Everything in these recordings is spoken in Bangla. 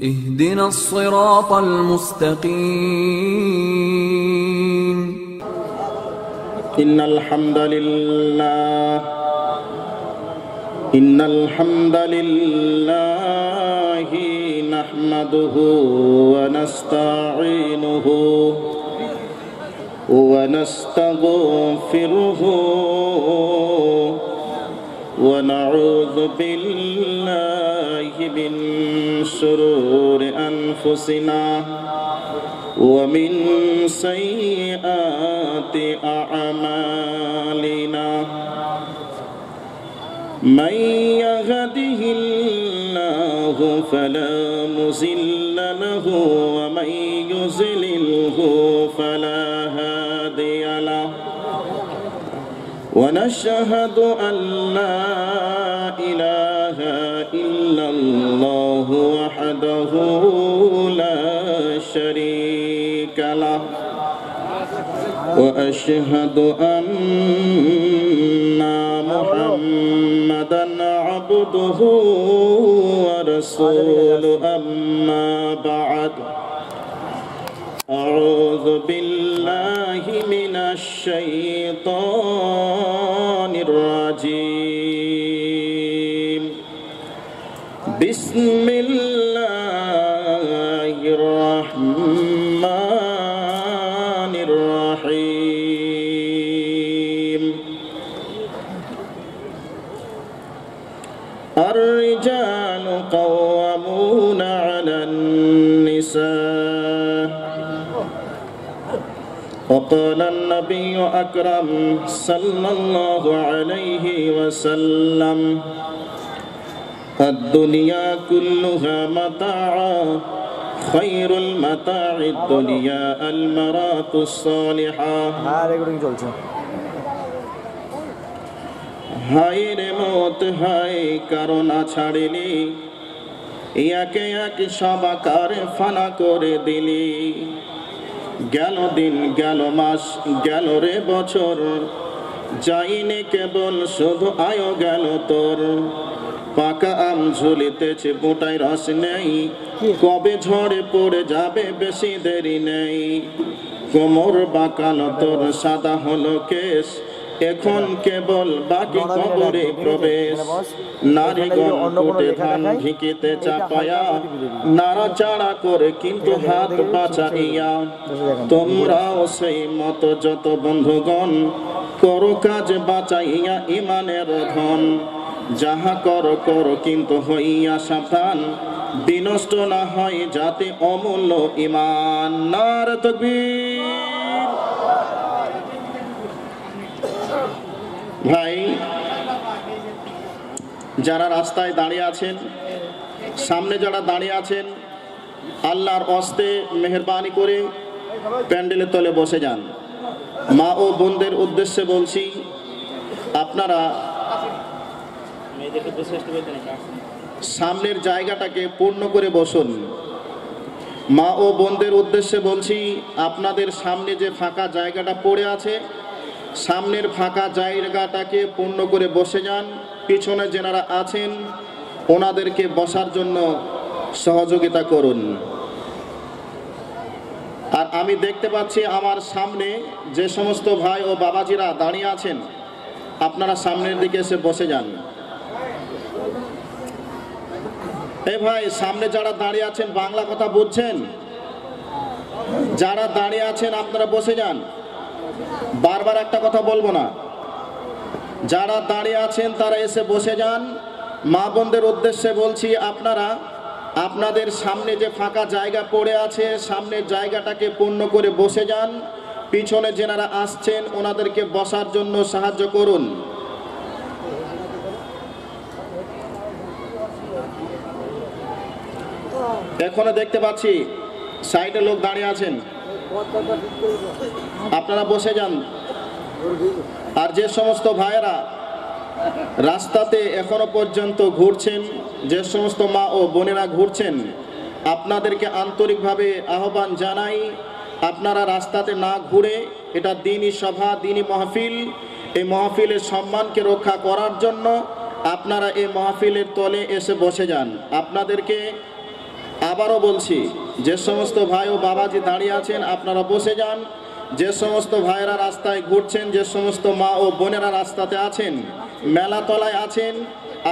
اهدنا الصراط المستقيم إن الحمد لله نحمده ونستعينه ونستغفره ونعوذ بالله من شرور أنفسنا ومن سيئات أعمالنا من يهده الله فلا مضل له ومن يضلله فلا هادي له ونشهد أن لا إله إلا الله وحده لا شريك له وأشهد أن محمدًا عبده ورسوله أما بعد أعوذ بالله من الشيطان الرجيم بسم الله الرحمن الرحيم الرجال قوامون على النساء وقال النبي أكرم صلى الله عليه وسلم الدنيا كلها متاع خير المتاع الدنيا المرأة الصالحة হায় রে মত হায় কারণা ছাড়িলি একে এক সবাকার ফানা করে দিলি গেল দিন গেল মাস গেল রে বছর যাইনি কেবল শুধু আয়ো গেল তোর পাকা আম ঝুলিতেছে বোটায় রস নেই কবে ঝড়ে পড়ে যাবে বেশি দেরি নেই কোমর বাঁকানো তোর সাদা হলো কেশ এখন কেবল বাকি কবরে প্রবেশ নারীগণ কোটে ধান ঢিকিতে চাপায়া নাড়াচাড়া করে কিন্তু হাত বাঁচাইয়া তোমরাও সেই মতো যত বন্ধুগণ করো কাজ বাঁচাইয়া ইমানের ধন যাহা করো করো কিন্তু হইয়া সাবধান বিনষ্ট না হয় যাতে অমূল্য ঈমান নারে তাকবীর। ভাই যারা রাস্তায় দাঁড়িয়ে আছেন সামনে যারা দাঁড়িয়ে আছেন আল্লাহর ওয়াস্তে মেহেরবানি করে প্যান্ডেলের তলে বসে যান। মা ও বোনদের উদ্দেশ্যে বলছি আপনারা সামনের জায়গাটাকে পূর্ণ করে বসুন। মা ও বোনদের উদ্দেশ্যে বলছি আপনাদের সামনে যে ফাঁকা জায়গাটা পড়ে আছে সামনের ফাঁকা জায়গাটাকে পূর্ণ করে বসে যান। পিছনে যারা আছেন ওনাদেরকে বসার জন্য সহযোগিতা করুন। আর আমি দেখতে পাচ্ছি আমার সামনে যে সমস্ত ভাই ও বাবাজিরা দাঁড়িয়ে আছেন আপনারা সামনের দিকে এসে বসে যান। এই ভাই সামনে যারা দাঁড়িয়ে আছেন বাংলা কথা বুঝছেন? যারা দাঁড়িয়ে আছেন আপনারা বসে যান। বারবার একটা কথা বলবো না। যারা দাঁড়িয়ে আছেন তারা এসে বসে যান। মা বোনদের উদ্দেশ্যে বলছি আপনারা আপনাদের সামনে যে ফাঁকা জায়গা পড়ে আছে সামনের জায়গাটাকে পূর্ণ করে বসে যান। পিছনে যারা আসছেন ওনাদেরকে বসার জন্য সাহায্য করুন। এখনো দেখতে পাচ্ছি সাইডে লোক দাঁড়িয়ে আছেন আপনারা বসে যান। আর যে সমস্ত ভাইয়েরা রাস্তাতে এখনো পর্যন্ত ঘুরছেন যে সমস্ত মা ও বোনেরা ঘুরছেন আপনাদেরকে আন্তরিকভাবে আহ্বান জানাই আপনারা রাস্তাতে না ঘুরে এটা দ্বীনি সভা দ্বীনি মাহফিল এই মাহফিলের সম্মানকে রক্ষা করার জন্য আপনারা এই মাহফিলের তলে এসে বসে যান। আপনাদেরকে আবারও বলছি, যে সমস্ত ভাই ও বাবাজি দাঁড়িয়ে আছেন আপনারা বসে যান। যে সমস্ত ভাইয়েরা রাস্তায় ঘুরছেন, যে সমস্ত মা ও বোনেরা রাস্তাতে আছেন, মেলাতলায় আছেন,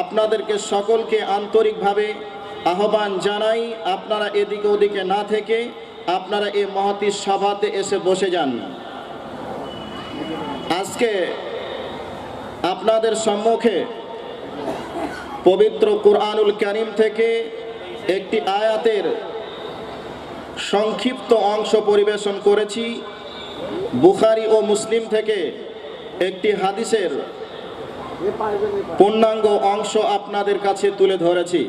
আপনাদেরকে সকলকে আন্তরিকভাবে আহ্বান জানাই, আপনারা এদিকে ওদিকে না থেকে আপনারা এই মহতী সভাতে এসে বসে যান। আজকে আপনাদের সম্মুখে পবিত্র কুরআনুল কারীম থেকে একটি আয়াতের সংক্ষিপ্ত অংশ পরিবেশন করেছি। বুখারী ও মুসলিম থেকে একটি হাদিসের পূর্ণাঙ্গ অংশ আপনাদের কাছে তুলে ধরেছি।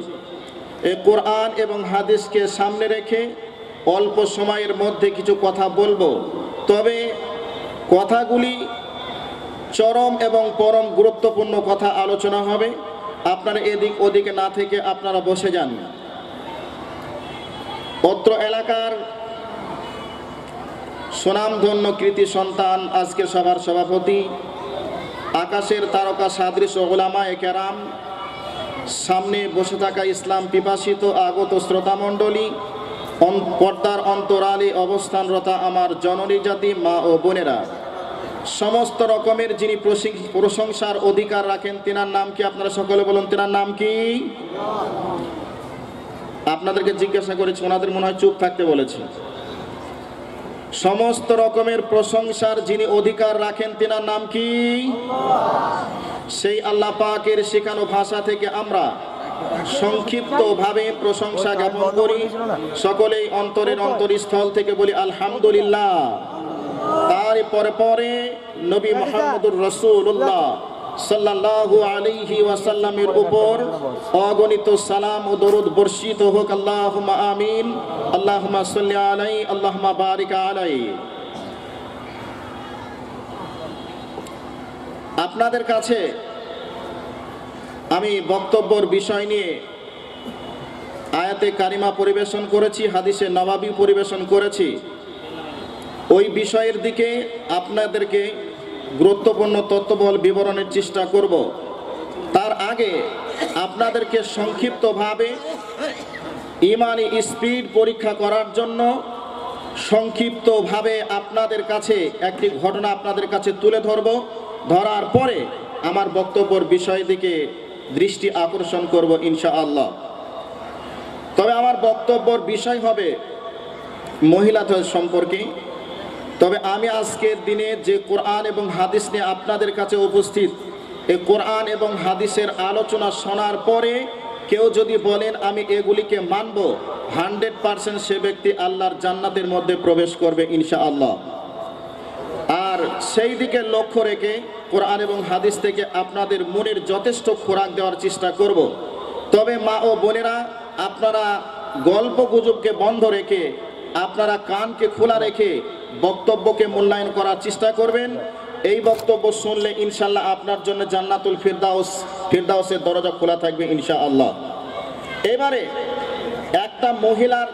এই কোরআন এবং হাদিসকে সামনে রেখে অল্প সময়ের মধ্যে কিছু কথা বলবো, তবে কথাগুলি চরম এবং পরম গুরুত্বপূর্ণ কথা আলোচনা হবে। আপনারা এদিক ওদিকে না থেকে আপনারা বসে যান। অত্র এলাকার সুনামধন্য কৃতি সন্তান, আজকে সভার সভাপতি, আকাশের তারকা সাদৃশ উলামায়ে কেরাম, সামনে বসে থাকা ইসলাম পিপাসিত আগত শ্রোতামণ্ডলী, পর্দার অন্তরালে অবস্থানরতা আমার জননী জাতি মা ও বোনেরা, সমস্ত রকমের যিনি প্রশংসার অধিকার রাখেন তিনার নাম কি? আপনারা সকলে বলুন, তিনার নাম কি? আপনাদেরকে জিজ্ঞাসা করেছি, ওনাদের মনে হয় চুপ থাকতে বলেছি। সমস্ত রকমের প্রশংসার যিনি অধিকার রাখেন তিনার নাম কি? সেই আল্লাহ পাকের শেখানো ভাষা থেকে আমরা সংক্ষিপ্তভাবে প্রশংসা জ্ঞাপন করি। সকলেই অন্তরের অন্তরস্থল থেকে বলি আলহামদুলিল্লাহ। তার পরে পরে নবী মুহাম্মদুর রাসূলুল্লাহ সাল্লাল্লাহু আলাইহি ওয়াসাল্লামের উপর অগণিত সালাম ও দরুদ বর্ষিত হোক। আল্লাহুম্মা আমিন। আল্লাহুম্মা সাল্লি আলাইহি, আল্লাহুম্মা বারিক আলাইহি। আপনাদের কাছে আমি বক্তব্যের বিষয় নিয়ে আয়াতে কারিমা পরিবেশন করেছি, হাদিসে নবাবী পরিবেশন করেছি। ওই বিষয়ের দিকে আপনাদেরকে গুরুত্বপূর্ণ তথ্যবহুল বিবরণের চেষ্টা করব। তার আগে আপনাদেরকে সংক্ষিপ্তভাবে ইমানি স্পিড পরীক্ষা করার জন্য সংক্ষিপ্তভাবে আপনাদের কাছে একটি ঘটনা আপনাদের কাছে তুলে ধরব। ধরার পরে আমার বক্তব্যের বিষয়ের দিকে দৃষ্টি আকর্ষণ করব ইনশাআল্লাহ। তবে আমার বক্তব্যের বিষয় হবে মহিলাদের সম্পর্কে। তবে আমি আজকের দিনে যে কোরআন এবং হাদিস নিয়ে আপনাদের কাছে উপস্থিত, এই কোরআন এবং হাদিসের আলোচনা শোনার পরে কেউ যদি বলেন আমি এগুলিকে মানব, 100% সে ব্যক্তি আল্লাহর জান্নাতের মধ্যে প্রবেশ করবে ইনশাআল্লাহ। আর সেই দিকে লক্ষ্য রেখে কোরআন এবং হাদিস থেকে আপনাদের মনের যথেষ্ট খোরাক দেওয়ার চেষ্টা করব। তবে মা ও বোনেরা, আপনারা গল্প গুজবকে বন্ধ রেখে, আপনারা কানকে খোলা রেখে বক্তব্যকে মূল্যায়ন করার চেষ্টা করবেন। এই বক্তব্য শুনলে ইনশাআল্লাহ আপনার জন্য জান্নাতুল ফিরদাউসের দরজা খোলা থাকবে ইনশাআল্লাহ। এবারে একটা মহিলার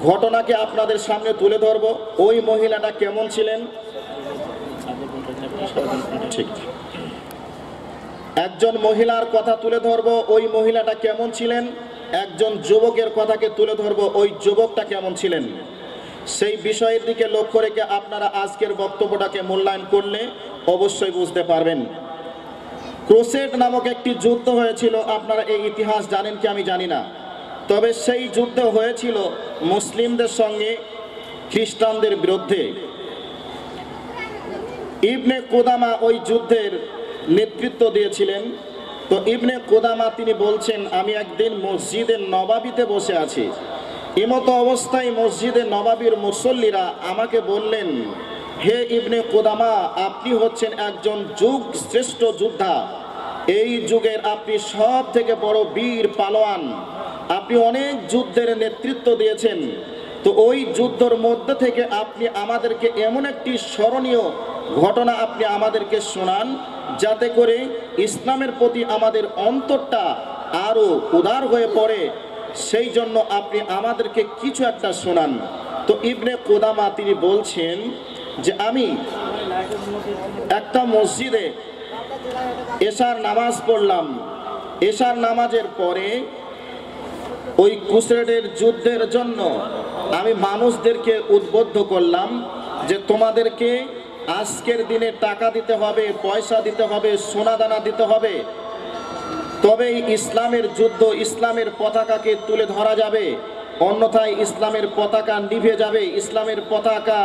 ঘটনাকে আপনাদের সামনে তুলে ধরব। ওই মহিলাটা কেমন ছিলেন? ঠিক, একজন মহিলার কথা তুলে ধরব, ওই মহিলাটা কেমন ছিলেন। একজন যুবকের কথাকে তুলে ধরব, ওই যুবকটা কেমন ছিলেন। সেই বিষয়ের দিকে লক্ষ্য রেখে আপনারা আজকের বক্তব্যটাকে মূল্যায়ন করলে অবশ্যই বুঝতে পারবেন। ক্রুসেড নামক একটি যুদ্ধ হয়েছিল। আপনারা এই ইতিহাস জানেন কি আমি জানি না, তবে সেই যুদ্ধ হয়েছিল মুসলিমদের সঙ্গে খ্রিস্টানদের বিরুদ্ধে। ইবনে কুদামা ওই যুদ্ধের নেতৃত্ব দিয়েছিলেন। তো ইবনে কুদামা তিনি বলছেন, আমি একদিন মসজিদে নবাবিতে বসে আছি, এমত অবস্থায় মসজিদে নবাবির মুসল্লিরা আমাকে বললেন, হে ইবনে কুদামা, আপনি হচ্ছেন একজন যুগ শ্রেষ্ঠ যোদ্ধা, এই যুগের আপনি সব থেকে বড় বীর পালোয়ান, আপনি অনেক যুদ্ধের নেতৃত্ব দিয়েছেন। তো ওই যুদ্ধের মধ্যে থেকে আপনি আমাদেরকে এমন একটি স্মরণীয় ঘটনা আপনি আমাদেরকে শোনান, যাতে করে ইসলামের প্রতি আমাদের অন্তরটা আরো উদার হয়ে পড়ে। সেই জন্য আপনি আমাদেরকে কিছু একটা শোনান। তো ইবনে কুদামা তিনি বলছেন যে আমি একটা মসজিদে এশার নামাজ পড়লাম। এশার নামাজের পরে ওই ক্রুসেডের যুদ্ধের জন্য আমি মানুষদেরকে উদ্বুদ্ধ করলাম যে তোমাদেরকে আজকের দিনে টাকা দিতে হবে, পয়সা দিতে হবে, সোনা দানা দিতে হবে, তবেই ইসলামের যুদ্ধ, ইসলামের পতাকাকে তুলে ধরা যাবে। অন্যথায় ইসলামের পতাকা নিভে যাবে, ইসলামের পতাকা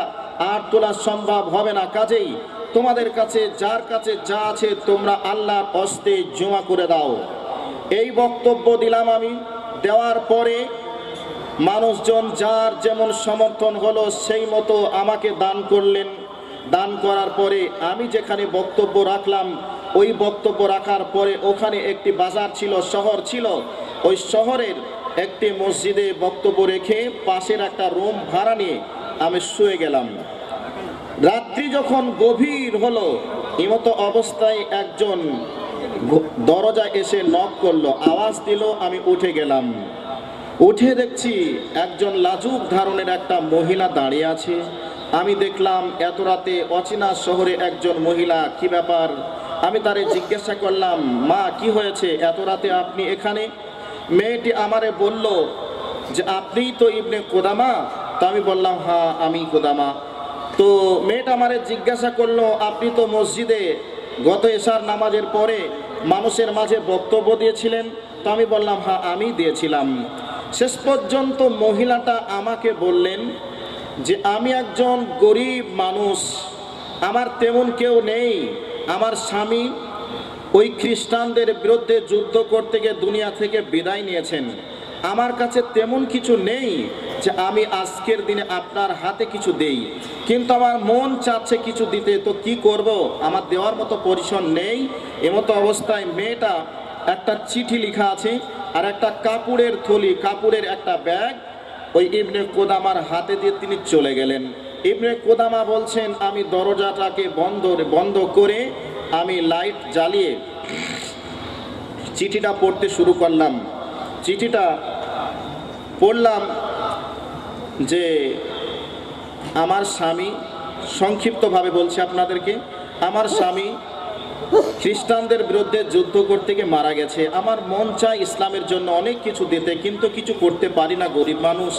আর তোলা সম্ভব হবে না। কাজেই তোমাদের কাছে যার কাছে যা আছে তোমরা আল্লাহর হস্তে জমা করে দাও। এই বক্তব্য দিলাম আমি। দেওয়ার পরে মানুষজন যার যেমন সমর্থন হলো সেই মতো আমাকে দান করলেন। দান করার পরে আমি যেখানে বক্তব্য রাখলাম, ওই বক্তব্য রাখার পরে ওখানে একটি বাজার ছিল, শহর ছিল। ওই শহরের একটি মসজিদে বক্তব্য রেখে পাশের একটা রুম ভাড়া নিয়ে আমি শুয়ে গেলাম। রাত্রি যখন গভীর হলো, এমতো অবস্থায় একজন দরজা এসে নক করলো, আওয়াজ দিল। আমি উঠে গেলাম। উঠে দেখছি একজন লাজুক ধরনের একটা মহিলা দাঁড়িয়ে আছে। আমি দেখলাম এত রাতে অচেনা শহরে একজন মহিলা, কি ব্যাপার? আমি তারে জিজ্ঞাসা করলাম, মা কি হয়েছে, এত রাতে আপনি এখানে? মেয়েটি আমারে বলল যে আপনিই তো ইবনে কুদামা। তো আমি বললাম হ্যাঁ আমি কুদামা। তো মেয়েটা আমারে জিজ্ঞাসা করলো, আপনি তো মসজিদে গত এশার নামাজের পরে মানুষের মাঝে বক্তব্য দিয়েছিলেন। তো আমি বললাম হ্যাঁ আমি দিয়েছিলাম। শেষ পর্যন্ত মহিলাটা আমাকে বললেন যে আমি একজন গরিব মানুষ, আমার তেমন কেউ নেই। আমার স্বামী ওই খ্রিস্টানদের বিরুদ্ধে যুদ্ধ করতে গিয়ে দুনিয়া থেকে বিদায় নিয়েছেন। আমার কাছে তেমন কিছু নেই যে আমি আজকের দিনে আপনার হাতে কিছু দেই, কিন্তু আমার মন চাচ্ছে কিছু দিতে। তো কি করব, আমার দেওয়ার মতো পরিসর নেই। এমতো অবস্থায় মেয়েটা একটা চিঠি লেখা আছে আর একটা কাপড়ের থলি, কাপড়ের একটা ব্যাগ ওই ইবনে কুদামার হাতে দিয়ে তিনি চলে গেলেন। ইবনে কুদামা বলছেন, আমি দরজাটাকে বন্ধ করে আমি লাইট জ্বালিয়ে চিঠিটা পড়তে শুরু করলাম। চিঠিটা পড়লাম যে আমার স্বামী, সংক্ষিপ্তভাবে বলছি আপনাদেরকে, আমার স্বামী খ্রিস্টানদের বিরুদ্ধে যুদ্ধ করতে গিয়ে মারা গেছে। আমার মন চায় ইসলামের জন্য অনেক কিছু দিতে, কিন্তু কিছু করতে পারি না, গরিব মানুষ।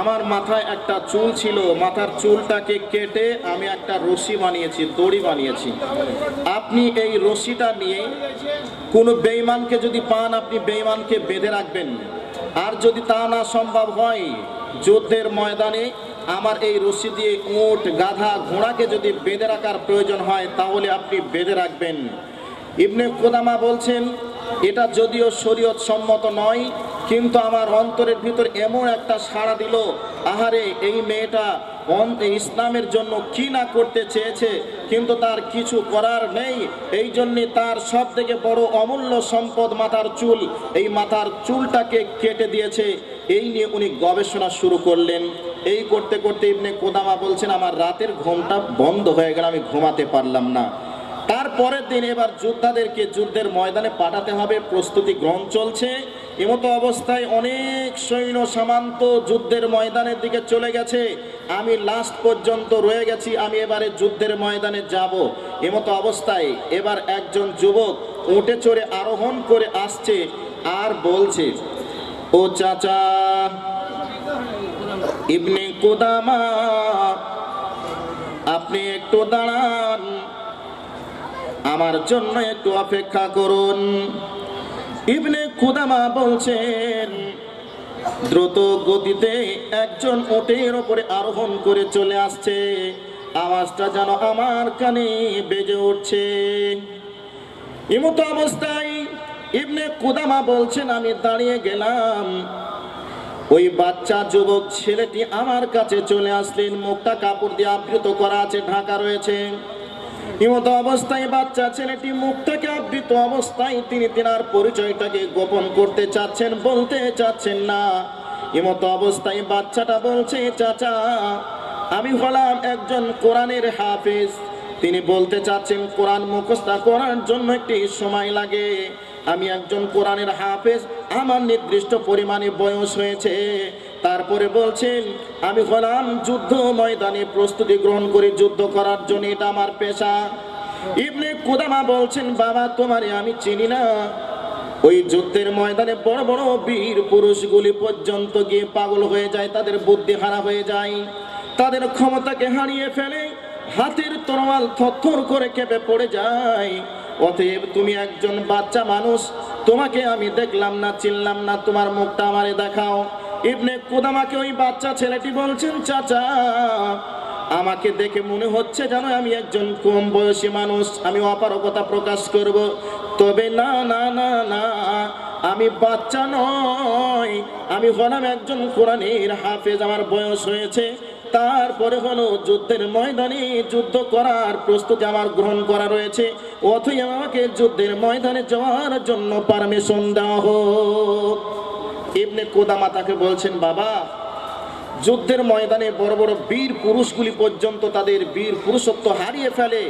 আমার মাথায় একটা চুল ছিল, মাথার চুলটাকে কেটে আমি একটা রশি বানিয়েছি, দড়ি বানিয়েছি। আপনি এই রশিটা নিয়ে কোনো বেঈমানকে যদি পান, আপনি বেঈমানকে বেঁধে রাখবেন। আর যদি তা না সম্ভব হয়, যুদ্ধের ময়দানে আমার এই রশি দিয়ে উট, গাধা, ঘোড়াকে যদি বেঁধে রাখার প্রয়োজন হয় তাহলে আপনি বেঁধে রাখবেন। ইবনে কুদামা বলছেন, এটা যদিও শরীয়ত সম্মত নয়, কিন্তু আমার অন্তরের ভিতর এমন একটা সাড়া দিল, আহারে এই মেয়েটা ইসলামের জন্য কি না করতে চেয়েছে, কিন্তু তার কিছু করার নেই। এই জন্যে তার সব থেকে বড় অমূল্য সম্পদ মাথার চুল, এই মাথার চুলটাকে কেটে দিয়েছে। এই নিয়ে উনি গবেষণা শুরু করলেন। এই করতে করতে ইবনে কুদামা বলছেন, আমার রাতের ঘুমটা বন্ধ হয়ে গেল, আমি ঘুমাতে পারলাম না। তারপরের দিন এবার যোদ্ধাদেরকে যুদ্ধের ময়দানে পাঠাতে হবে, প্রস্তুতি গ্রহণ চলছে। এমতো অবস্থায় অনেক সৈন্য সামান্ত যুদ্ধের ময়দানের দিকে চলে গেছে। আমি লাস্ট পর্যন্ত রয়ে গেছি, আমি এবারে যুদ্ধের ময়দানে যাব। এমতো অবস্থায় এবার একজন যুবক উটে চড়ে আরোহণ করে আসছে আর বলছে, ও চাচা ইবনে কুদামা, আপনি একটু দাঁড়ান, আমার জন্য একটু অপেক্ষা করুন। ইবনে কুদামা বলছেন, দ্রুত গতিতে একজন উটের উপরে আরোহণ করে চলে আসছে, আওয়াজটা যেন আমার কানে বেজে উঠছে। এমতো অবস্থায় ইবনে কুদামা বলছেন, আমি দাঁড়িয়ে গেলাম। ওই বাচ্চা যুবক ছেলেটি আমার কাছে চলে আসলেন, মুখটা কাপড় দিয়ে আবৃত করা আছে, ঢাকা রয়েছে। এমতো অবস্থায় বাচ্চা ছেলেটি মুখটাকে আবৃত অবস্থায় তিনি তিনার পরিচয়টাকে গোপন করতে চাচ্ছেন, বলতে চাচ্ছেন না। এমতো অবস্থায় বাচ্চাটা বলছে, চাচা আমি হলাম একজন কোরআনের হাফেজ। তিনি বলতে চাচ্ছেন কোরআন মুখস্থ করার জন্য একটি সময় লাগে। আমি একজন কোরআনের হাফেজ, আমার নির্দিষ্ট পরিমাণে বয়স হয়েছে। তারপরে বলছেন, আমি হলাম যুদ্ধ ময়দানে প্রস্তুতি গ্রহণ করে যুদ্ধ করার জন্য, এটা আমার পেশা। ইবনে কুদামা বলছেন, বাবা তোমারে আমি চিনি না, ওই যুদ্ধের ময়দানে বড় বড় বীর পুরুষগুলি পর্যন্ত গিয়ে পাগল হয়ে যায়, তাদের বুদ্ধি হারা হয়ে যায়, তাদের ক্ষমতাকে হারিয়ে ফেলে, হাতের তরোয়াল থরথর করে কেঁপে পড়ে যায়। অতএব তুমি একজন বাচ্চা মানুষ, তোমাকে আমি দেখলাম না, চিনলাম না, তোমার মুখটা আমারে দেখাও। ইবনে কুদামাকে ওই বাচ্চা ছেলেটি বলছেন, চাচা আমাকে দেখে মনে হচ্ছে যেন আমি একজন কম বয়সী মানুষ, আমি অপারগতা প্রকাশ করব। তবে না না না না, আমি বাচ্চা নয়, আমি হলাম একজন কোরআনের হাফেজ, আমার বয়স হয়েছে। তারপরে হলো যুদ্ধের ময়দানে যুদ্ধ করার প্রস্তুতি আমার গ্রহণ করা রয়েছে, অথই আমাকে যুদ্ধের ময়দানে যাওয়ার জন্য পারমিশন দেওয়া হোক। ইবনে কুদামা তাকে বলছেন, বাবা যুদ্ধের ময়দানে বড় বড় বীর পুরুষগুলি পর্যন্ত তাদের বীর পুরুষত্ব হারিয়ে ফেলে,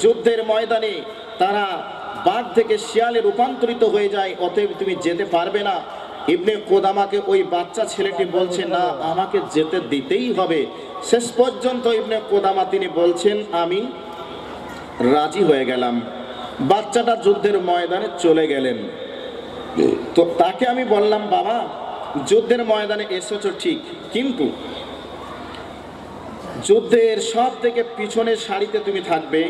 যুদ্ধের ময়দানে তারা বাঘ থেকে শিয়ালে রূপান্তরিত হয়ে যায়, অতএব তুমি যেতে পারবে না। ইবনে কুদামাকে ওই বাচ্চা ছেলেটি বলছে, না আমাকে যেতে দিতেই হবে। শেষ পর্যন্ত ইবনে কুদামা তিনি বলছেন, আমি রাজি হয়ে গেলাম। বাচ্চাটা যুদ্ধের ময়দানে চলে গেলেন। তো তাকে আমি বললাম, বাবা যুদ্ধের ময়দানে এসেছো ঠিক, কিন্তু যুদ্ধের সব থেকে পিছনের সারিতে তুমি থাকবে।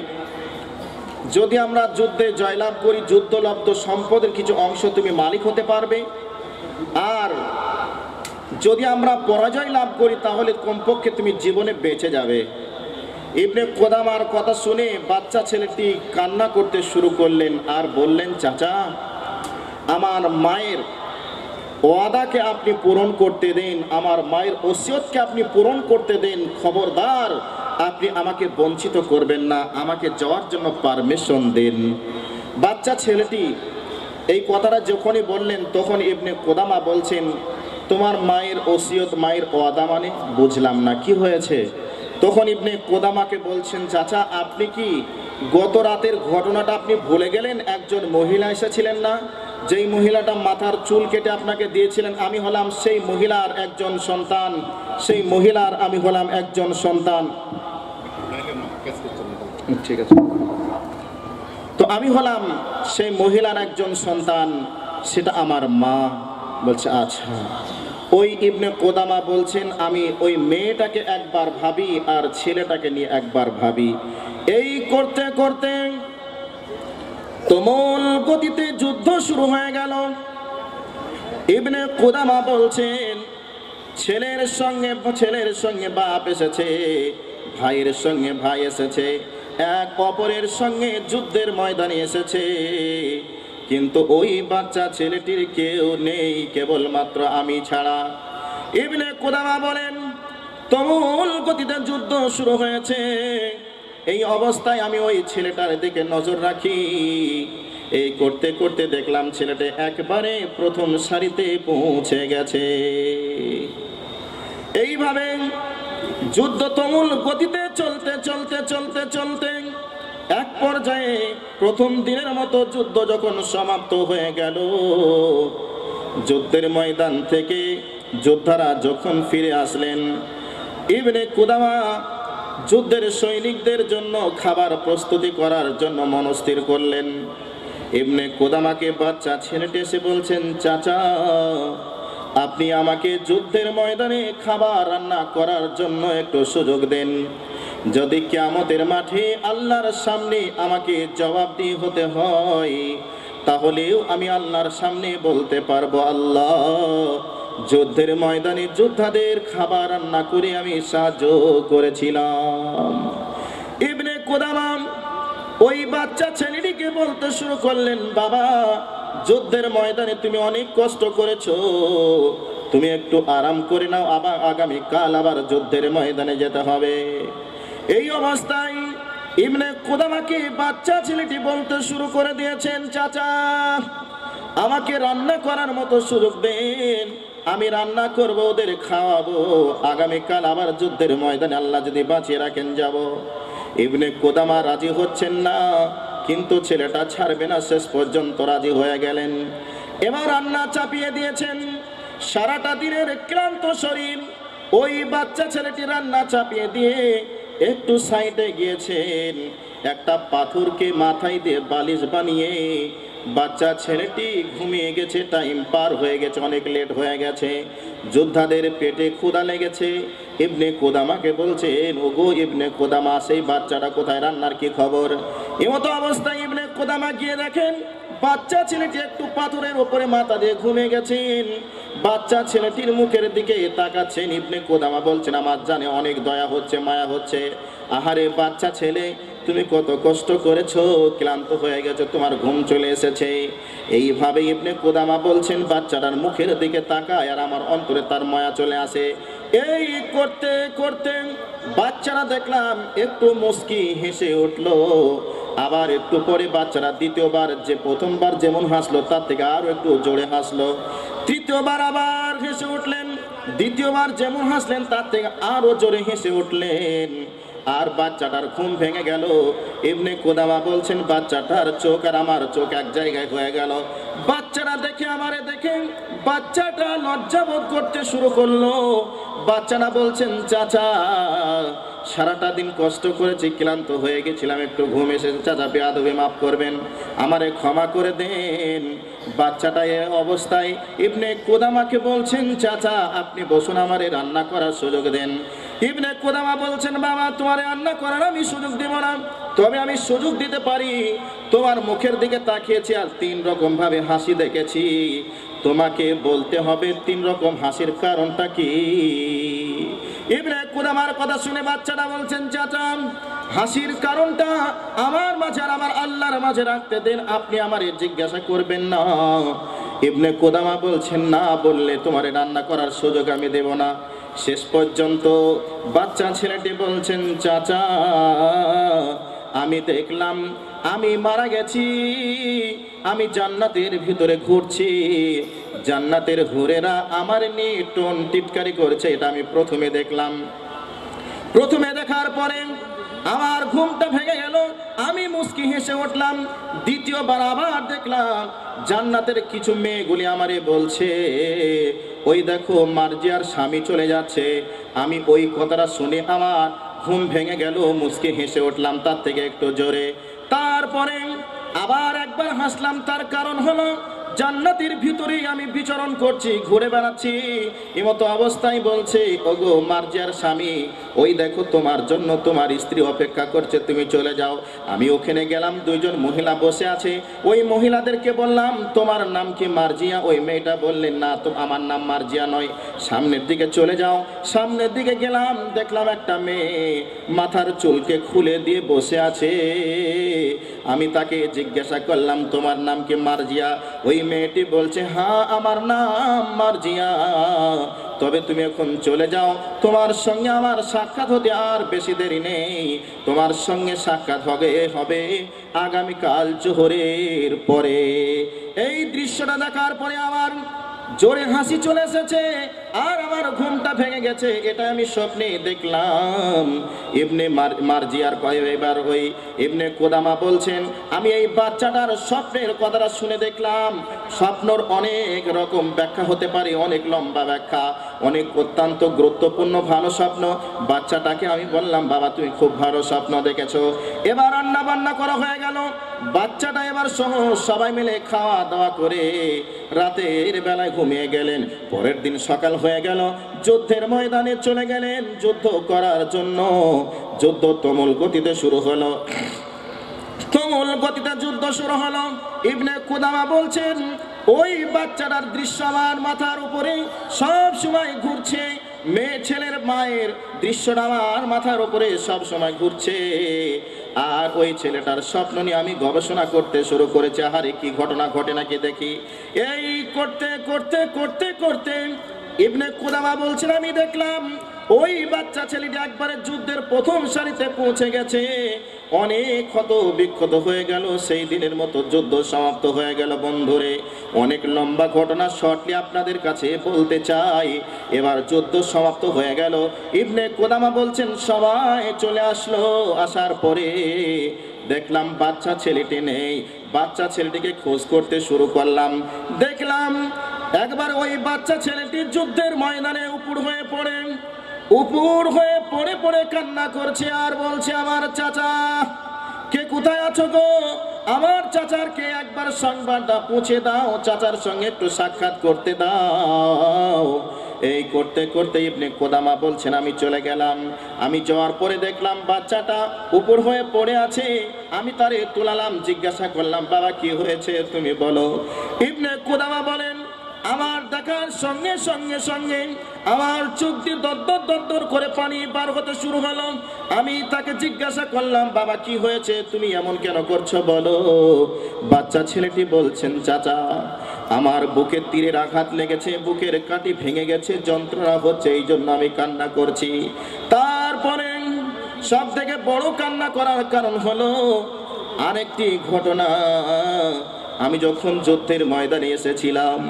যদি আমরা যুদ্ধে জয়লাভ করি, যুদ্ধলব্ধ সম্পদের কিছু অংশ তুমি মালিক হতে পারবে, আর যদি আমরা পরাজয় লাভ করি তাহলে কমপক্ষে তুমি জীবনে বেঁচে যাবে। ইবনে কুদামার কথা শুনে বাচ্চা ছেলেটি কান্না করতে শুরু করলেন আর বললেন, চাচা আমার মায়ের ওয়াদাকে আপনি পূরণ করতে দেন, আমার মায়ের ওসিয়তকে আপনি পূরণ করতে দেন, খবরদার আপনি আমাকে বঞ্চিত করবেন না, আমাকে যাওয়ার জন্য পারমিশন দেন। বাচ্চা ছেলেটি এই কথাটা যখনই বললেন তখন ইবনে কুদামা বলছেন, তোমার মায়ের ওসিয়ত, মায়ের ওয়াদা মানে বুঝলাম না, কি হয়েছে? তখন ইবনে কুদামাকে বলছেন, চাচা আপনি কি গত রাতের ঘটনাটা আপনি ভুলে গেলেন? একজন মহিলা এসেছিলেন না, যেই মহিলাটা মাথার চুল কেটে আপনাকে দিয়েছিলেন, আমি হলাম সেই মহিলার একজন সন্তান, সেই মহিলার আমি হলাম একজন সন্তান। ঠিক আছে, তো আমি হলাম সেই মহিলার একজন সন্তান, সেটা আমার মা। বলছে আচ্ছা। ওই ইবনে কুদামা বলছেন, আমি ওই মেয়েটাকে একবার ভাবি আর ছেলেটাকে নিয়ে একবার ভাবি। এই করতে করতে তুমুল গতিতে যুদ্ধ শুরু হয়ে গেল। ইবনে কুদামা বলছেন, ছেলের সঙ্গে বাপ এসেছে, ভাইয়ের সঙ্গে ভাই এসেছে, এক অপরের সঙ্গে যুদ্ধের ময়দানে এসেছে, কিন্তু ওই বাচ্চা ছেলেটির কেউ নেই, কেবলমাত্র আমি ছাড়া। ইবনে কুদামা বলেন, তুমুল গতিতে যুদ্ধ শুরু হয়েছে, এই অবস্থায় আমি ওই ছেলেটার দিকে নজর রাখি। এই করতে করতে দেখলাম ছেলেটা একবারে প্রথম সারিতে পৌঁছে গেছে। এইভাবে যুদ্ধ তুমুল গতিতে চলতে চলতে চলতে চলতে এক পর্যায়ে প্রথম দিনের মতো যুদ্ধ যখন সমাপ্ত হয়ে গেল, যুদ্ধের ময়দান থেকে যোদ্ধারা যখন ফিরে আসলেন, ইবনে কুদামা যুদ্ধের সৈনিকদের জন্য খাবার প্রস্তুতি করার জন্য মনস্থির করলেন। ইবনে কুদামাকে বাচ্চা ছেলেটি এসে বলছেন, চাচা আপনি আমাকে যুদ্ধের ময়দানে খাবার রান্না করার জন্য একটু সুযোগ দেন। যদি কিয়ামতের মাঠে আল্লাহর সামনে আমাকে জবাবদিহি হতে হয়, তাহলেও আমি আল্লাহর সামনে বলতে পারবো, আল্লাহ যুদ্ধের ময়দানে যোদ্ধাদের খাবার রান্না করে আমি সাহায্য করেছিলাম। ইবনে কুদামা ওই বাচ্চা ছেলেটিকে বলতে শুরু করলেন, বাবা যুদ্ধের ময়দানে তুমি অনেক কষ্ট করেছো, তুমি একটু আরাম করে নাও, আবার আগামীকাল আবার যুদ্ধের ময়দানে যেতে হবে। এই অবস্থায় ইবনে কুদামাকে বাচ্চা ছেলেটি বলতে শুরু করে দিয়েছেন, চাচা আমাকে রান্না করার মতো সুযোগ দেন, আমি রান্না করব, ওদের খাওয়াবো, আগামীকাল আবার যুদ্ধের ময়দানে আল্লাহ যদি বাঁচিয়ে রাখেন যাব। ইবনে কুদামা রাজি হচ্ছেন না, কিন্তু ছেলেটা ছাড়বে না, শেষ পর্যন্ত রাজি হয়ে গেলেন। এবার রান্না চাপিয়ে দিয়েছেন। সারাটা দিনের ক্লান্ত শরীর ওই বাচ্চা ছেলেটি রান্না চাপিয়ে দিয়ে একটু সাইডে গিয়েছেন, একটা পাথরকে মাথায় দিয়ে বালিশ বানিয়ে বাচ্চা ছেলেটি ঘুমিয়ে গেছে, টাইম পার হয়ে গেছে, অনেক লেট হয়ে গেছে, যোদ্ধাদের পেটে ক্ষুধা লেগেছে। ইবনে কুদামাকে বলছেন, ওগো ইবনে কুদামা, সেই বাচ্চাটা কোথায়, রান্নার কি খবর? এমতো অবস্থায় ইবনে কুদামা গিয়ে দেখেন বাচ্চা ছেলেটি একটু পাথরের উপরে মাথা দিয়ে ঘুমিয়ে গেছেন। বাচ্চা ছেলেটির মুখের দিকে তাকাচ্ছেন। ইবনে কুদামা বলছেন, আমার জানে অনেক দয়া হচ্ছে, মায়া হচ্ছে। আহারে বাচ্চা ছেলে, তুমি কত কষ্ট করেছো, ক্লান্ত হয়ে গেছো, তোমার ঘুম চলে এসেছে। এইভাবে ইবনে কুদামা বলছেন, বাচ্চাটার মুখের দিকে তাকায় আর আমার অন্তরে তার মায়া চলে আসে। এই করতে করতে বাচ্চারা দেখলাম একটু মুস্কি হেসে উঠলো। আবার একটু পরে বাচ্চারা দ্বিতীয়বার, যে প্রথমবার যেমন হাসলো তার থেকে আরো একটু জোরে হাসলো। তৃতীয়বার আবার হেসে উঠলেন, দ্বিতীয়বার যেমন হাসলেন তার থেকে আরো জোরে হেসে উঠলেন। আর বাচ্চাটার ঘুম ভেঙে গেল। ইবনে কুদামা বলছেন, বাচ্চাটার চোখ আর আমার চোখ এক জায়গায় হয়ে গেল। বাচ্চারা দেখে, আমারে দেখে বাচ্চাটা লজ্জাবোধ করতে শুরু করলো। বাচ্চারা বলছেন, চাচা সারাটা দিন কষ্ট করেছি, ক্লান্ত হয়ে গেছিলাম, একটু ঘুম এসেছে, চাচা বেয়াদবি মাফ করবেন, আমারে ক্ষমা করে দেন। বাচ্চাটা এ অবস্থায় ইবনে কুদামাকে বলছেন, চাচা আপনি বসুন, আমারে রান্না করার সুযোগ দেন। ইবনে কুদামা বলছেন, বাবা তোমারে রান্না করার আমি সুযোগ দেব না, তবে আমি সুযোগ দিতে পারি। তোমার মুখের দিকে তাকিয়েছি আর 3 রকম ভাবে হাসি দেখেছি, তোমাকে বলতে হবে 3 রকম হাসির কারণটা কি। ইবনে কুদামার কথা শুনে বাচ্চাটা বলছেন, চাচা হাসির কারণটা আমার মাঝে আর আমার আল্লাহর মাঝে রাখতে দেন, আপনি আমারে জিজ্ঞাসা করবেন না। ইবনে কুদামা বলছেন, না বললে তোমারে রান্না করার সুযোগ আমি দেব না। শেষ পর্যন্ত বাচ্চা ছেলেটি বলছেন, চাচা আমি দেখলাম আমি মারা গেছি, আমি জান্নাতের ভিতরে ঘুরছি, জান্নাতের হুরেরা আমার নিয়ে টোন টিটকারি করছে, এটা আমি প্রথমে দেখলাম। প্রথমে দেখার পরে আমার ঘুমটা ভেঙে গেল, আমি মুস্কি হেসে উঠলাম। দ্বিতীয়বার আবার দেখলাম জান্নাতের কিছু মেয়েগুলি আমারে বলছে, ওই দেখো মার্জিয়ার স্বামী চলে যাচ্ছে। আমি ওই কথাটা শুনে আমার ঘুম ভেঙে গেল, মুস্কি হেসে উঠলাম তার থেকে একটু জোরে। তারপরে আবার একবার হাসলাম, তার কারণ হলো জান্নাতের ভিতরেই আমি বিচরণ করছি, ঘুরে বেড়াচ্ছি। এমতো অবস্থায় বলছে, ওগো মার্জিয়ার স্বামী, ওই দেখো তোমার জন্য তোমার স্ত্রী অপেক্ষা করছে, তুমি চলে যাও। আমি ওখানে গেলাম, 2 জন মহিলা বসে আছে। ওই মহিলাদেরকে বললাম, তোমার নাম কি মার্জিয়া? ওই মেয়েটা বললেন, না তো আমার নাম মার্জিয়া নয়, সামনের দিকে চলে যাও। সামনের দিকে গেলাম, দেখলাম একটা মেয়ে মাথার চুলকে খুলে দিয়ে বসে আছে। আমি তাকে জিজ্ঞাসা করলাম, তোমার নাম কি মার্জিয়া? ওই মেয়েটি বলছে, হ্যাঁ আমার নাম মার্জিয়া, তবে তুমি এখন চলে যাও, তোমার সঙ্গে আমার সাক্ষাৎ হতে আর বেশি দেরি নেই, তোমার সঙ্গে সাক্ষাৎ হবে আগামীকাল জোহরের পরে। এই দৃশ্যটা দেখার পরে আমার জোরে হাসি চলে এসেছে আর আমার ঘুমটা ভেঙে গেছে। এটা আমি স্বপ্নে দেখলাম। ইবনে মার্জিয়ার এবার ওই ইবনে কুদামা বলছেন, আমি এই বাচ্চাটার স্বপ্নের কথাটা শুনে দেখলাম। স্বপ্নর অনেক রকম ব্যাখ্যা হতে পারে, অনেক লম্বা ব্যাখ্যা, অনেক অত্যন্ত গুরুত্বপূর্ণ ভালো স্বপ্ন। বাচ্চাটাকে আমি বললাম, বাবা তুমি খুব ভালো স্বপ্ন দেখেছো। এবার রান্না বান্না করা হয়ে গেল। বাচ্চাটা এবার সহ সবাই মিলে খাওয়া দাওয়া করে রাতের বেলায় ঘুমিয়ে গেলেন। পরের দিন সকাল হয়ে গেল, যুদ্ধের ময়দানে চলে গেলেন যুদ্ধ করার জন্য। যুদ্ধ তুমুল গতিতে শুরু হলো, তুমুল গতিতে যুদ্ধ শুরু হলো। ইবনে কুদামা বলছেন, ওই বাচ্চাটার দৃশ্য আমার মাথার উপরে সব সময় ঘুরছে, মেয়ে ছেলের মায়ের দৃশ্যটা আমার মাথার উপরে সব সময় ঘুরছে। আর ওই ছেলেটার স্বপ্ন নিয়ে আমি গবেষণা করতে শুরু করেছি, আহারে কি ঘটনা ঘটে নাকি দেখি। এই করতে করতে করতে করতে ইবনে কুদামা বলছেন, আমি দেখলাম ওই বাচ্চা ছেলেটি একবারে যুদ্ধের প্রথম সারিতে পৌঁছে গেছে। অনেক ক্ষত বিক্ষত হয়ে গেল, সেই দিনের মতো যুদ্ধ সমাপ্ত হয়ে গেল। বন্ধুরে, অনেক লম্বা ঘটনা শর্টলি আপনাদের কাছে বলতে চাই। এবার যুদ্ধ সমাপ্ত হয়ে গেল। ইবনে কুদামা বলছেন, সবাই চলে আসলো। আসার পরে দেখলাম বাচ্চা ছেলেটি নেই। বাচ্চা ছেলেটিকে খোঁজ করতে শুরু করলাম। দেখলাম একবার ওই বাচ্চা ছেলেটি যুদ্ধের ময়দানে উপর হয়ে পড়ে কান্না করছে আর বলছে, আমার চাচা কে কোথায় আছো গো? আমার চাচারকে একবার সংবাদটা পৌঁছে দাও, চাচার সঙ্গে একটু সাক্ষাৎ করতে দাও। এই করতে করতে ইবনে কুদামা বলছেন আমি চলে গেলাম। আমি যাওয়ার পরে দেখলাম বাচ্চাটা উপর হয়ে পড়ে আছে। আমি তারে তুলালাম, জিজ্ঞাসা করলাম বাবা কি হয়েছে তুমি বলো। ইবনে কুদামা বলেন আমার দেখার সঙ্গে সঙ্গে সঙ্গে আমার চোখ দিয়ে দরদর দরদর করে পানি পার হতে শুরু হলো। আমি তাকে জিজ্ঞাসা করলাম বাবা কি হয়েছে, তুমি এমন কেন করছো বলো। বাচ্চা ছেলেটি বলছেন চাচা আমার বুকের তীরের আঘাত লেগেছে, বুকের কাঁটি ভেঙে গেছে, যন্ত্রণা হচ্ছে, এই জন্য আমি কান্না করছি। তারপরে সব থেকে বড় কান্না করার কারণ হলো আরেকটি ঘটনা। আমি যখন যুদ্ধের ময়দানে এসেছিলাম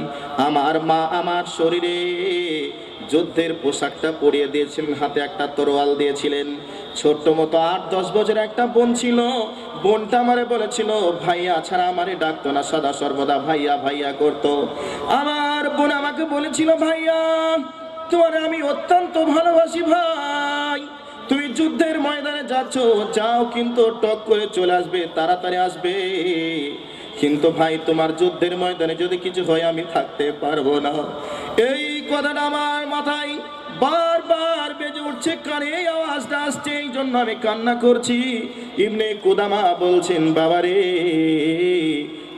আমার মা আমার শরীরে যুদ্ধের পোশাকটা পরিয়ে দিয়েছিলেন, হাতে একটা তরোয়াল দিয়েছিলেন। ছোট্ট মতো 8-10 বছরের একটা বোন ছিল। বোনটা আমারে বলেছিল ভাইয়া ছাড়া আমারে ডাকতো না, সদা সর্বদা ভাইয়া ভাইয়া করতো। আমার বোন আমাকে বলেছিল ভাইয়া তোমারে আমি অত্যন্ত ভালোবাসি ভাই, তুমি যুদ্ধের ময়দানে যাচ্ছ যাও, কিন্তু টক করে চলে আসবে, তাড়াতাড়ি আসবে। কিন্তু ভাই তোমার যুদ্ধের ময়দানে যদি কিছু হয় আমি থাকতে পারবো না। এই কথাটা আমার মাথায় বারবার বেজে উঠছে, কানে এই আওয়াজটা আসছে, এই জন্য আমি কান্না করছি। ইবনে কুদামা বলছেন বাবারে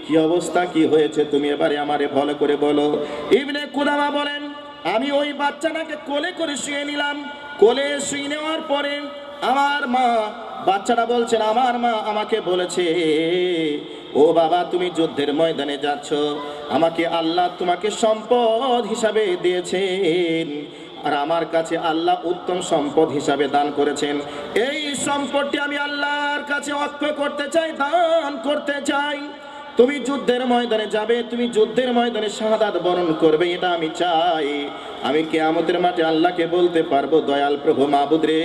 কি অবস্থা, কি হয়েছে তুমি এবারে আমারে ভালো করে বলো। ইবনে কুদামা বলেন আমি ওই বাচ্চাটাকে কোলে করে শুয়ে নিলাম। কোলে শুয়ে নেওয়ার পরে আমার মা, বাচ্চাটা বলছেন আমার মা আমাকে বলেছে ও বাবা তুমি যুদ্ধের ময়দানে যাচ্ছ, আমাকে আল্লাহ তোমাকে সম্পদ হিসাবে দিয়েছেন, আর আমার কাছে আল্লাহ উত্তম সম্পদ হিসাবে দান করেছেন। এই সম্পদটি আমি আল্লাহর কাছে অর্পণ করতে চাই, দান করতে চাই। তুমি যুদ্ধের ময়দানে যাবে, তুমি যুদ্ধের ময়দানে শাহাদাত বরণ করবে, এটা আমি চাই। আমি কিয়ামতের মাঠে আল্লাহকে বলতে পারবো দয়াল প্রভু মাবুদ রে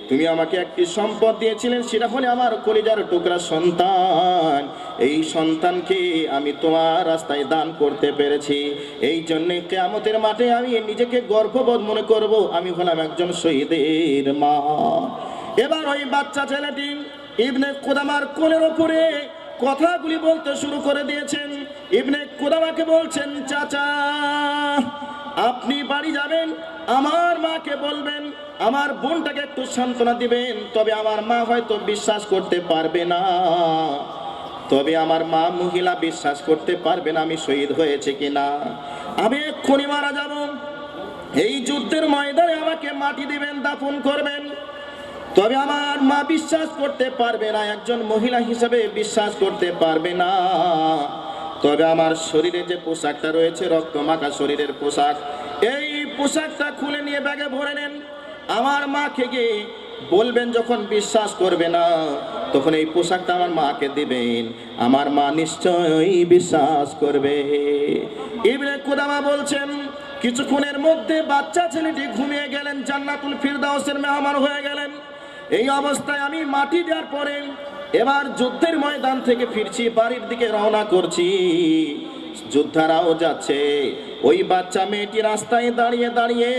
তুমি আমাকে একটি সম্পদ দিয়েছিলেন, সেটা হলে আমার কলিজার টুকরা সন্তান। এই সন্তানকে আমি তোমার রাস্তায় দান করতে পেরেছি, এই জন্যে কিয়ামতের মাঠে আমি নিজেকে গর্ববোধ মনে করব আমি হলাম একজন শহীদের মা। এবার ওই বাচ্চা ছেলেটি ইবনে কুদামার কোলের ওপরে কথাগুলি বলতে শুরু করে দিয়েছেন। ইবনে কুদামাকে বলছেন চাচা আপনি বাড়ি যাবেন, আমার মাকে বলবেন আমার বোনটাকে একটু সান্ত্বনা দিবেন, তবে আমার মা হয়তো বিশ্বাস করতে পারবে না, তবে আমার মা মহিলা বিশ্বাস করতে পারবে না আমি শহীদ হয়েছে কিনা, আমি এক্ষুনি মারা যাব। এই যুদ্ধের ময়দানে আমাকে মাটি দিবেন, দাফন করবেন, তবে আমার মা বিশ্বাস করতে পারবে না, একজন মহিলা হিসেবে বিশ্বাস করতে পারবে না। তবে আমার শরীরে যে পোশাকটা রয়েছে রক্ত মাখা শরীরের পোশাক, এই পোশাকটা খুলে নিয়ে ব্যাগে ভরে নেন, আমার মাকে গিয়ে বলবেন যখন বিশ্বাস করবে না তখন এই পোশাকটা আমার মাকে দিবেন, আমার মা নিশ্চয়ই বিশ্বাস করবে। ইবনে কুদামা বলছেন কিছুক্ষণের মধ্যে বাচ্চা ছেলেটি ঘুমিয়ে গেলেন, জান্নাতুল ফিরদাউসের মেহমান হয়ে গেলেন। এই অবস্থায় আমি মাটি দেওয়ার পরে এবার যুদ্ধের ময়দান থেকে ফিরছি, বাড়ির দিকে রওনা করছি। যোদ্ধারাও যাচ্ছে, ওই বাচ্চা মেয়েটি রাস্তায় দাঁড়িয়ে দাঁড়িয়ে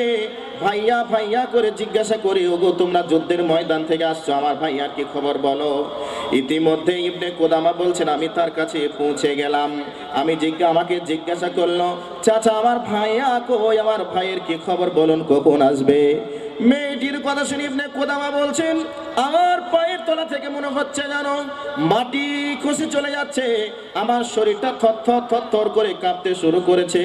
ভাইয়া ভাইয়া করে জিজ্ঞাসা করে ওগো তোমরা যুদ্ধের ময়দান থেকে আসছো, আমার ভাইয়ার কি খবর বলো। ইতিমধ্যে ইবনে কুদামা বলছেন আমি তার কাছে পৌঁছে গেলাম। আমাকে জিজ্ঞাসা করলো চাচা আমার ভাইয়া কই, আমার ভাইয়ের কি খবর বলুন, কখন আসবে। মেয়েটির কথা শুনে ইবনে কুদামা বলছেন আমার পায়ের তলা থেকে মনে হচ্ছে যেন মাটি খসে চলে যাচ্ছে, আমার শরীরটা থরথর থরথর করে কাঁপতে শুরু করেছে।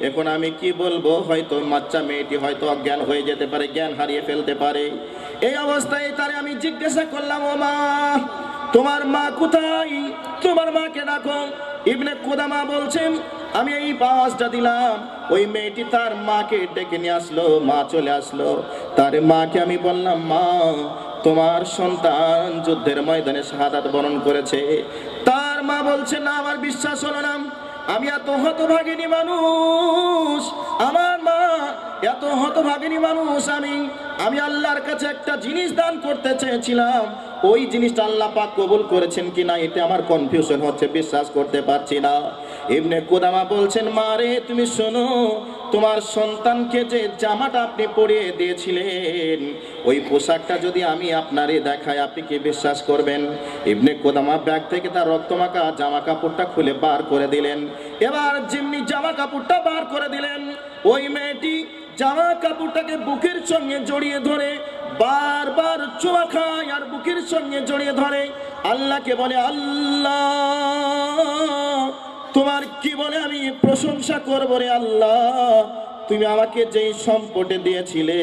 এখন আমি কি বলবো, হয়তো বাচ্চা মেয়েটি হয়তো অজ্ঞান হয়ে যেতে পারে, জ্ঞান হারিয়ে ফেলতে পারে। এই অবস্থায় তারে আমি জিজ্ঞাসা করলাম ও মা তোমার মা কোথায়, তোমার মাকে ডাকো। ইবনে কুদামা বলছেন আমি এই আওয়াজটা দিলাম, ওই মেয়েটি তার মাকে ডেকে নিয়ে আসলো, মা চলে আসলো। তার মাকে আমি বললাম মা তোমার সন্তান যুদ্ধের ময়দানে শাহাদাত বরণ করেছে। তার মা বলছে না আমার বিশ্বাস হলো না, আমি এত হতভাগিনী মানুষ, আমার মা এত হতভাগিনী মানুষ, আমি আল্লাহর কাছে একটা জিনিস দান করতে চেয়েছিলাম, ওই জিনিসটা আল্লাহ পাক কবুল করেছেন কিনা এতে আমার কনফিউশন হচ্ছে, বিশ্বাস করতে পারছি না। ইবনে কুদামা বলছেন, মা রে তুমি শোনো, তোমার সন্তানকে যে জামাটা আপনি পরিয়ে দিয়েছিলেন ওই পোশাকটা যদি আমি আপনারে দেখাই আপনি কি বিশ্বাস করবেন? ইবনে কুদামা ব্যাগ থেকে তার রক্তমাখা জামা কাপড়টা খুলে বার করে দিলেন। এবার যেমনি জামা কাপড়টা বার করে দিলেন, ওই মেয়েটি জামা কাপড়টাকে বুকের সঙ্গে জড়িয়ে ধরে বারবার চুমা খায় আর বুকের সঙ্গে জড়িয়ে ধরে আল্লাহকে বলে, আল্লাহ তোমার কি বলে আমি প্রশংসা করব রে আল্লাহ, তুমি আমাকে যেই সম্পদে দিয়েছিলে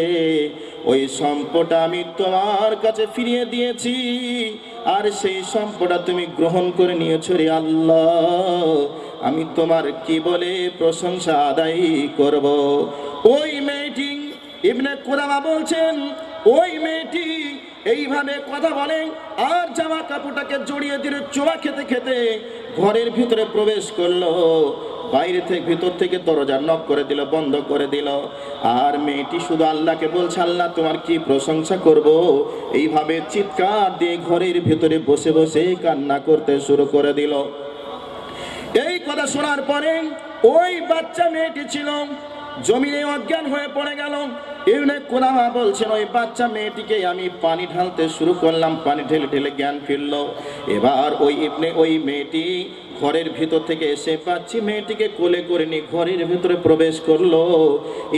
ওই সম্পদটা আমি তোমার কাছে ফিরিয়ে দিয়েছি, আর সেই সম্পদটা তুমি গ্রহণ করে নিয়েছো রে আল্লাহ, আমি তোমার কি বলে প্রশংসা আদায় করব। ওই মেয়েটি, ইবনে কুদামা বলছেন, ওই মেয়েটি এইভাবে কথা বলে আর জামা কাপড়টাকে জড়িয়ে দিয়ে চুমা খেতে খেতে ঘরের ভিতরে প্রবেশ করলো। বাইরে থেকে ভিতর থেকে দরজা নক করে দিল, বন্ধ করে দিল। আর মেয়েটি শুধু আল্লাহকে বলছে, আল্লাহ তোমার কি প্রশংসা করব। এইভাবে চিৎকার দিয়ে ঘরের ভিতরে বসে বসে কান্না করতে শুরু করে দিল। এই কথা শোনার পরে ওই বাচ্চা মেয়েটি ছিল জমিনে অজ্ঞান হয়ে পড়ে গেল। ইবনে কুদামা বলছেন, ওই বাচ্চা মেয়েটিকে আমি পানি ঢালতে শুরু করলাম, পানি ঢেলে ঢেলে জ্ঞান ফিরল। এবার ওই মেয়েটি ঘরের ভিতর থেকে এসে পাচ্ছি মেয়েটিকে কোলে করে নিয়ে ঘরের ভিতরে প্রবেশ করলো।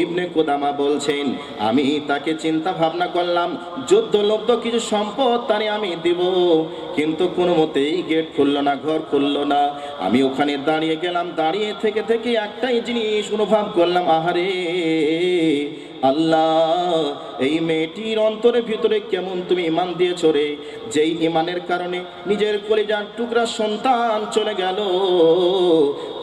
ইবনে কুদামা বলছেন, আমি তাকে চিন্তা ভাবনা করলাম যুদ্ধলব্ধ কিছু সম্পদ তারে আমি দিব, কিন্তু কোনো মতেই গেট খুললো না, ঘর খুললো না। আমি ওখানে দাঁড়িয়ে গেলাম, দাঁড়িয়ে থেকে থেকে একটাই জিনিস অনুভব করলাম, আহারে আল্লাহ এই মেয়েটির অন্তরের ভিতরে কেমন তুমি ঈমান দিয়েছো রে, যেই ঈমানের কারণে নিজের কলিজার টুকরা সন্তান চলে গেল।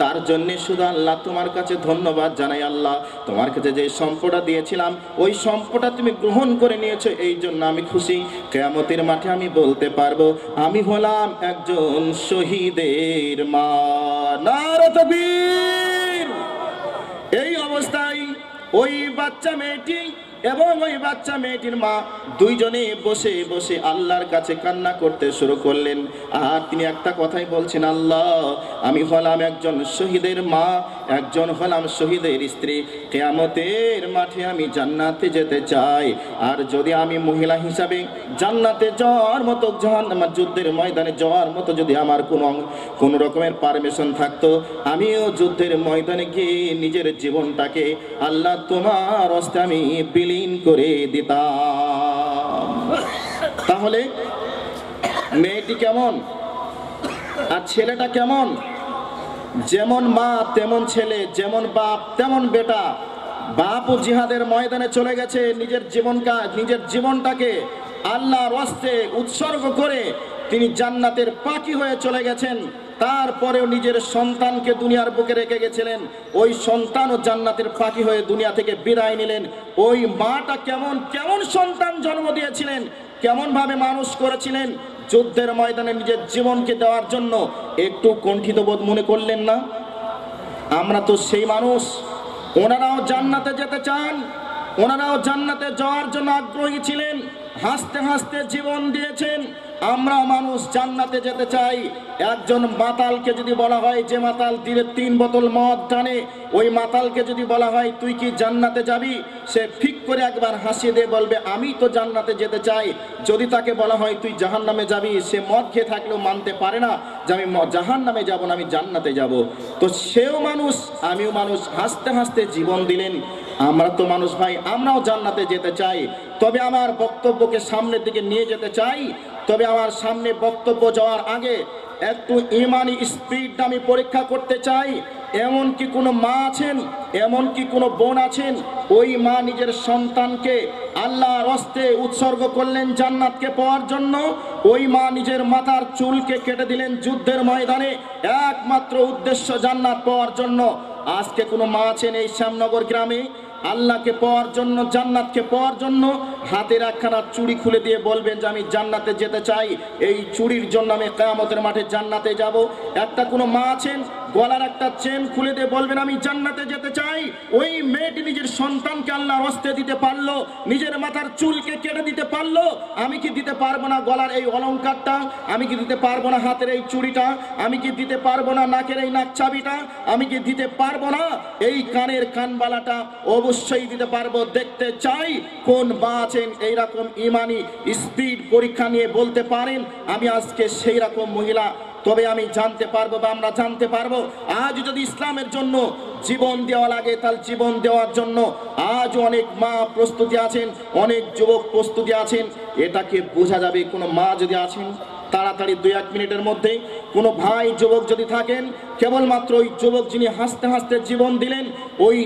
তার জন্য শুধু আল্লাহ তোমার কাছে ধন্যবাদ জানাই। আল্লাহ তোমার কাছে যে সম্পদটা দিয়েছিলাম ওই সম্পদটা তুমি গ্রহণ করে নিয়েছো, এই জন্য আমি খুশি। কিয়ামতের মাঠে আমি বলতে পারবো আমি হলাম একজন শহীদের মা। নারে তাকবীর। এই অবস্থায় ওই বাচ্চা মেয়েটি এবং ওই বাচ্চা মেয়েটির মা দুইজনে বসে বসে আল্লাহর কাছে কান্না করতে শুরু করলেন। আর তিনি একটা কথাই বলছেন, আল্লাহ আমি হলাম একজন শহীদের মা, একজন হলাম শহীদের স্ত্রী। কিয়ামতের মাঠে আমি জান্নাতে যেতে চাই। আর যদি আমি মহিলা হিসাবে জান্নাতে যাওয়ার মতো, জাহান্নামের যুদ্ধের ময়দানে যাওয়ার মতো যদি আমার কোনো রকমের পারমিশন থাকতো, আমিও যুদ্ধের ময়দানে গিয়ে নিজের জীবনটাকে আল্লাহ তোমার হস্তে আমি বিলীন করে দিতাম। তাহলে মেয়েটি কেমন আর ছেলেটা কেমন? যেমন মা তেমন ছেলে, যেমন বাপ তেমন বেটা। বাপও জিহাদের ময়দানে চলে গেছে, নিজের জীবনটাকে আল্লাহর হস্তে উৎসর্গ করে তিনি জান্নাতের পাখি হয়ে চলে গেছেন। তারপরেও নিজের সন্তানকে দুনিয়ার বুকে রেখে গেছিলেন, ওই সন্তানও জান্নাতের পাখি হয়ে দুনিয়া থেকে বিদায় নিলেন। ওই মাটা কেমন কেমন সন্তান জন্ম দিয়েছিলেন, কেমন ভাবে মানুষ করেছিলেন, যুদ্ধের ময়দানে নিজের জীবনকে দেওয়ার জন্য একটু কুণ্ঠিত বোধ মনে করলেন না? আমরা তো সেই মানুষ। ওনারাও জান্নাতে যেতে চান, ওনারাও জান্নাতে যাওয়ার জন্য আগ্রহী ছিলেন, হাসতে হাসতে জীবন দিয়েছেন। আমরা মানুষ জান্নাতে যেতে চাই। একজন মাতালকে যদি বলা হয়, যে মাতাল দিনে 3 বোতল মদ টানে, ওই মাতালকে যদি বলা হয় তুই কি জান্নাতে যাবি, সে ফিক করে একবার হাসিয়ে দিয়ে বলবে আমি তো জান্নাতে যেতে চাই। যদি তাকে বলা হয় তুই জাহান্নামে যাবি, সে মদ খেয়ে থাকলেও মানতে পারে না যে আমি জাহান্নামে যাব না, আমি জান্নাতে যাব। তো সেও মানুষ, আমিও মানুষ, হাসতে হাসতে জীবন দিলেন। আমরা তো মানুষ ভাই, আমরাও জান্নাতে যেতে চাই। তবে আমার বক্তব্যকে সামনের দিকে নিয়ে যেতে চাই। তবে আমার সামনে বক্তব্য যাওয়ার আগে একটু ইমানি স্পিডটা আমি পরীক্ষা করতে চাই। এমন কি কোনো মা আছেন, এমন কি কোনো বোন আছেন, ওই মা নিজের সন্তানকে আল্লাহর হস্তে উৎসর্গ করলেন জান্নাতকে পাওয়ার জন্য? ওই মা নিজের মাথার চুলকে কেটে দিলেন যুদ্ধের ময়দানে একমাত্র উদ্দেশ্য জান্নাত পাওয়ার জন্য। আজকে কোনো মা আছেন এই শ্যামনগর গ্রামে, আল্লাহকে পাওয়ার জন্য, জান্নাতকে পাওয়ার জন্য হাতের একখানা চুড়ি খুলে দিয়ে বলবেন যে আমি জান্নাতে যেতে চাই, এই চুড়ির জন্য আমি কিয়ামতের মাঠে জান্নাতে যাব। একটা কোনো মা আছেন, গলার একটা চেন খুলে দিয়ে বলবেন আমি জান্নাতে যেতে চাই। ওই মেয়েটি নিজের সন্তানকে আল্লাহর হস্তে দিতে পারলো, নিজের মাথার চুলকে কেটে দিতে পারলো। আমি কি দিতে পারবো না গলার এই অলংকারটা? আমি কি দিতে পারবো না হাতের এই চুড়িটা? আমি কি দিতে পারবো না নাকের এই নাক চাবিটা? আমি কি দিতে পারবো না এই কানের কানবালাটা? অবশ্যই দিতে পারবো। দেখতে চাই কোন মা আছেন এইরকম ইমানি স্পিড পরীক্ষা নিয়ে বলতে পারেন আমি আজকে সেই রকম মহিলা। তবে আমি জানতে পারবো বা আমরা জানতে পারবো আজ যদি ইসলামের জন্য জীবন দেওয়া লাগে তাহলে জীবন দেওয়ার জন্য আজ অনেক মা প্রস্তুতি আছেন, অনেক যুবক প্রস্তুতি আছেন। এটাকে বোঝা যাবে। কোনো মা যদি আছেন তাড়াতাড়ি 2-1 মিনিটের মধ্যে, কোনো ভাই যুবক যদি থাকেন, কেবলমাত্র ওই যুবক যিনি হাসতে হাসতে জীবন দিলেন ওই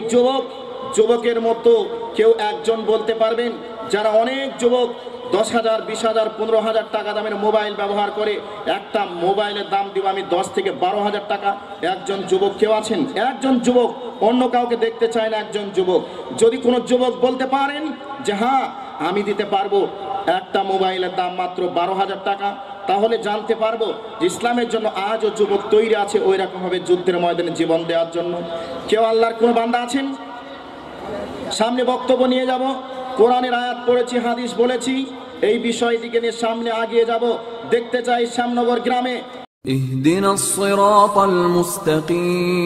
যুবকের মতো কেউ একজন বলতে পারবেন? যারা অনেক যুবক 10,000, 20,000, 15,000 টাকা দামের মোবাইল ব্যবহার করে, একটা মোবাইলের দাম দিব আমি 10 থেকে 12,000 টাকা। একজন যুবক কেউ আছেন? একজন যুবক, অন্য কাউকে দেখতে চায় না, একজন যুবক। যদি কোনো যুবক বলতে পারেন যে হ্যাঁ আমি দিতে পারবো, একটা মোবাইলের দাম মাত্র 12,000 টাকা, তাহলে জানতে পারবো যে ইসলামের জন্য আজও যুবক তৈরি আছে ওই রকম ভাবে যুদ্ধের ময়দানে জীবন দেওয়ার জন্য। কেউ আল্লাহর কোনো বান্দা আছেন? সামনে বক্তব্য নিয়ে যাব। কোরআনের আয়াত পড়েছি, হাদিস বলেছি, এই বিষয়টিকে নিয়ে সামনে আগিয়ে যাব। দেখতে চাই শ্যামনগর গ্রামে اهدنا الصراط المستقيم